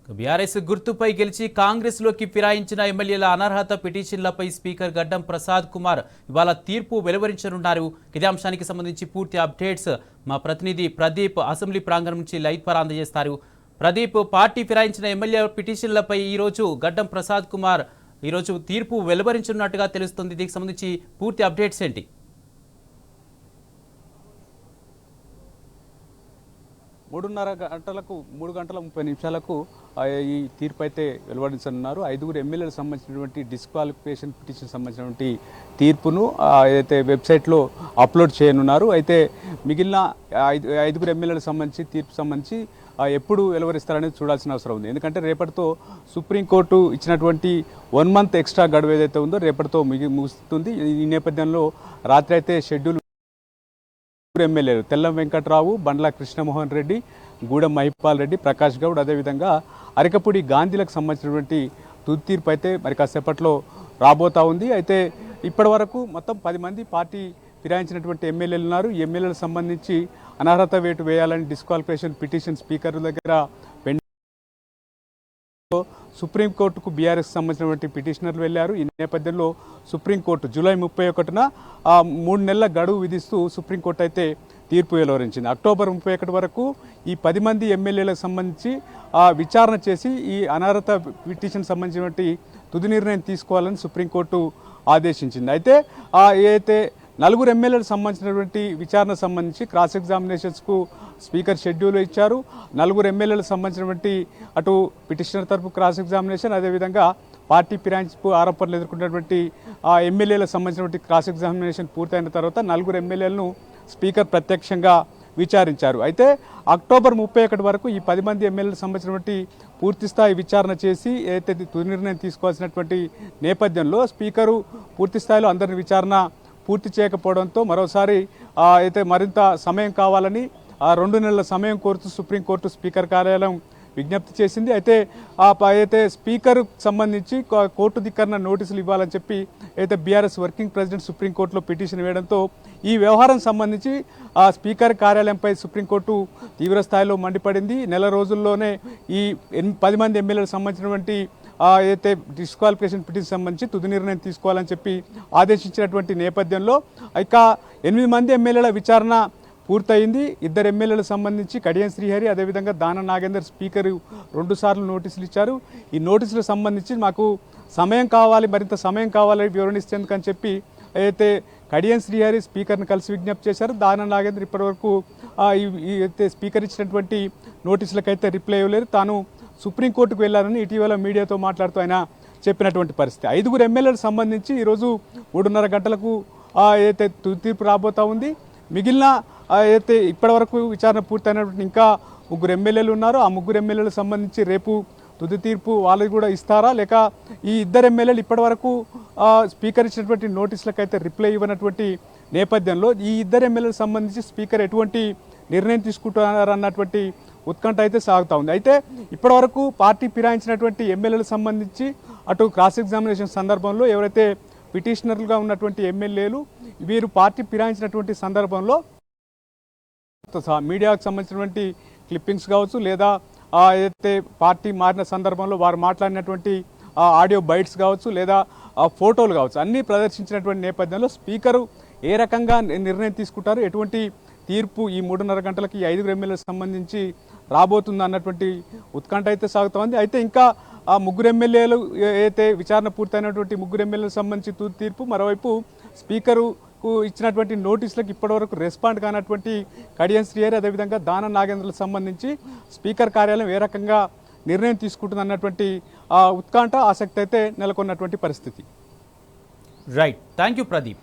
BRS గుర్తుపై గెలిచి కాంగ్రెస్ లోకి ఫిరాయించిన ఎమ్మెల్యేల అనర్హత పిటిషన్లపై స్పీకర్ గడ్డం ప్రసాద్ కుమార్ ఇవాళ తీర్పు వెలువరించనున్నారు. ఇదే అంశానికి సంబంధించి పూర్తి అప్డేట్స్ మా ప్రతినిధి ప్రదీప్ అసెంబ్లీ ప్రాంగణం నుంచి లైవ్ ద్వారా అందజేస్తారు. ప్రదీప్, పార్టీ ఫిరాయించిన ఎమ్మెల్యే పిటిషన్లపై ఈరోజు గడ్డం ప్రసాద్ కుమార్ ఈరోజు తీర్పు వెలువరించనున్నట్టుగా తెలుస్తుంది. దీనికి సంబంధించి పూర్తి అప్డేట్స్ ఏంటి? 3 గంటల 30 నిమిషాలకు ఈ తీర్పు అయితే వెలువడించనున్నారు. 5 ఎమ్మెల్యేలకు సంబంధించినటువంటి డిస్క్వాలిఫికేషన్ పిటిషన్ సంబంధించినటువంటి తీర్పును ఏదైతే వెబ్సైట్లో అప్లోడ్ చేయనున్నారు. అయితే మిగిలిన 5 ఎమ్మెల్యేలకు సంబంధించి తీర్పు సంబంధించి ఎప్పుడు వెలువరిస్తారనేది చూడాల్సిన అవసరం ఉంది. ఎందుకంటే రేపటితో సుప్రీంకోర్టు ఇచ్చినటువంటి 1 మంత్ ఎక్స్ట్రా గడువు ఏదైతే ఉందో రేపటితో ముగుస్తుంది. ఈ నేపథ్యంలో రాత్రి అయితే షెడ్యూల్ ఎమ్మెల్యేలు తెల్లం వెంకట్రావు, బండ్ల కృష్ణమోహన్ రెడ్డి, గూడెం మహిపాల్ రెడ్డి, ప్రకాష్ గౌడ్, అదేవిధంగా అరకపూడి గాంధీలకు సంబంధించినటువంటి తుది తీర్పు అయితే మరి కాసేపట్లో రాబోతా ఉంది. అయితే ఇప్పటి వరకు మొత్తం 10 మంది పార్టీ ఫిరాయించినటువంటి ఎమ్మెల్యేలు ఉన్నారు. ఈ ఎమ్మెల్యేలకు సంబంధించి అనర్హత వేటు వేయాలని డిస్క్వాలిఫికేషన్ పిటిషన్ స్పీకర్ దగ్గర సుప్రీంకోర్టుకు బీఆర్ఎస్ సంబంధించినటువంటి పిటిషనర్లు వెళ్లారు. ఈ నేపథ్యంలో సుప్రీంకోర్టు జూలై 31న 3 నెలల గడువు విధిస్తూ సుప్రీంకోర్టు అయితే తీర్పు వెలువరించింది. అక్టోబర్ 31 వరకు ఈ 10 మంది ఎమ్మెల్యేలకు సంబంధించి విచారణ చేసి ఈ అనర్హత పిటిషన్ సంబంధించినటువంటి తుది నిర్ణయం తీసుకోవాలని సుప్రీంకోర్టు ఆదేశించింది. అయితే ఏదైతే 4 ఎమ్మెల్యేలకు సంబంధించినటువంటి విచారణ సంబంధించి క్రాస్ ఎగ్జామినేషన్స్కు స్పీకర్ షెడ్యూల్ ఇచ్చారు. 4 ఎమ్మెల్యేలకు సంబంధించినటువంటి అటు పిటిషనర్ తరపు క్రాస్ ఎగ్జామినేషన్, అదేవిధంగా పార్టీ ఫిరాయింపు ఆరోపణలు ఎదుర్కొన్నటువంటి ఎమ్మెల్యేలకు సంబంధించినటువంటి క్రాస్ ఎగ్జామినేషన్ పూర్తయిన తర్వాత 4 ఎమ్మెల్యేలను స్పీకర్ ప్రత్యక్షంగా విచారించారు. అయితే అక్టోబర్ 31 వరకు ఈ 10 మంది ఎమ్మెల్యేలకు సంబంధించినటువంటి పూర్తిస్థాయి విచారణ చేసి ఏదైతే తుది నిర్ణయం తీసుకోవాల్సినటువంటి నేపథ్యంలో స్పీకరు పూర్తిస్థాయిలో అందరిని విచారణ పూర్తి చేయకపోవడంతో మరోసారి అయితే మరింత సమయం కావాలని 2 నెలల సమయం కోరుతూ సుప్రీంకోర్టు స్పీకర్ కార్యాలయం విజ్ఞప్తి చేసింది. అయితే స్పీకర్ సంబంధించి కోర్టు ధిక్కరణ నోటీసులు ఇవ్వాలని చెప్పి అయితే బీఆర్ఎస్ వర్కింగ్ ప్రెసిడెంట్ సుప్రీంకోర్టులో పిటిషన్ వేయడంతో ఈ వ్యవహారం సంబంధించి స్పీకర్ కార్యాలయంపై సుప్రీంకోర్టు తీవ్ర స్థాయిలో మండిపడింది. నెల రోజుల్లోనే ఈ 10 మంది ఎమ్మెల్యేలకు సంబంధించినటువంటి అయితే డిస్క్వాలిఫికేషన్ పిటిషన్ సంబంధించి తుది నిర్ణయం తీసుకోవాలని చెప్పి ఆదేశించినటువంటి నేపథ్యంలో ఇక 8 మంది ఎమ్మెల్యేల విచారణ పూర్తయింది. 2 ఎమ్మెల్యేలకు సంబంధించి కడియం శ్రీహరి, అదేవిధంగా దానం నాగేందర్ స్పీకర్ 2 సార్లు నోటీసులు ఇచ్చారు. ఈ నోటీసులకు సంబంధించి మాకు సమయం కావాలి, మరింత సమయం కావాలి వివరణిస్తేందుకని చెప్పి అయితే కడియం శ్రీహరి స్పీకర్ని కలిసి విజ్ఞప్తి చేశారు. దానం నాగేందర్ ఇప్పటివరకు అయితే స్పీకర్ ఇచ్చినటువంటి నోటీసులకైతే రిప్లై ఇవ్వలేదు. తాను సుప్రీంకోర్టుకు వెళ్ళారని ఇటీవల మీడియాతో మాట్లాడుతూ ఆయన చెప్పినటువంటి పరిస్థితి. 5 ఎమ్మెల్యేలకు సంబంధించి ఈరోజు 3:30 గంటలకు అయితే తుది తీర్పు రాబోతా ఉంది. మిగిలిన అయితే ఇప్పటివరకు విచారణ పూర్తయినటువంటి ఇంకా 3 ఎమ్మెల్యేలు ఉన్నారు. ఆ 3 ఎమ్మెల్యేలకు సంబంధించి రేపు తుది తీర్పు వాళ్ళకి కూడా ఇస్తారా, లేక ఈ 2 ఎమ్మెల్యేలు ఇప్పటివరకు స్పీకర్ ఇచ్చినటువంటి నోటీసులకైతే రిప్లై ఇవ్వనటువంటి నేపథ్యంలో ఈ 2 ఎమ్మెల్యేలకు సంబంధించి స్పీకర్ ఎటువంటి నిర్ణయం తీసుకుంటున్నారన్నటువంటి ఉత్కంఠ అయితే సాగుతూ ఉంది. అయితే ఇప్పటివరకు పార్టీ ఫిరాయించినటువంటి ఎమ్మెల్యేలకు సంబంధించి అటు క్రాస్ ఎగ్జామినేషన్ సందర్భంలో ఎవరైతే పిటిషనర్లుగా ఉన్నటువంటి ఎమ్మెల్యేలు వీరు పార్టీ ఫిరాయించినటువంటి సందర్భంలో మీడియాకు సంబంధించినటువంటి క్లిప్పింగ్స్ కావచ్చు, లేదా ఏదైతే పార్టీ మారిన సందర్భంలో వారు మాట్లాడినటువంటి ఆడియో బైట్స్ కావచ్చు, లేదా ఫోటోలు కావచ్చు, అన్నీ ప్రదర్శించినటువంటి నేపథ్యంలో స్పీకరు ఏ రకంగా నిర్ణయం తీసుకుంటారు, ఎటువంటి తీర్పు ఈ 3:30 గంటలకి 5 ఎమ్మెల్యేలకు సంబంధించి రాబోతుంది అన్నటువంటి ఉత్కంఠ అయితే సాగుతోంది. అయితే ఇంకా 3 ఎమ్మెల్యేలు అయితే విచారణ పూర్తయినటువంటి 3 ఎమ్మెల్యేలకు సంబంధించి తుది తీర్పు, మరోవైపు స్పీకరుకు ఇచ్చినటువంటి నోటీసులకు ఇప్పటివరకు రెస్పాండ్ కానటువంటి కడియం శ్రీహరి, అదేవిధంగా దానం నాగేంద్రలకు సంబంధించి స్పీకర్ కార్యాలయం ఏ రకంగా నిర్ణయం తీసుకుంటుంది అన్నటువంటి ఉత్కంఠ ఆసక్తి అయితే నెలకొన్నటువంటి పరిస్థితి. Right, thank you Pradeep.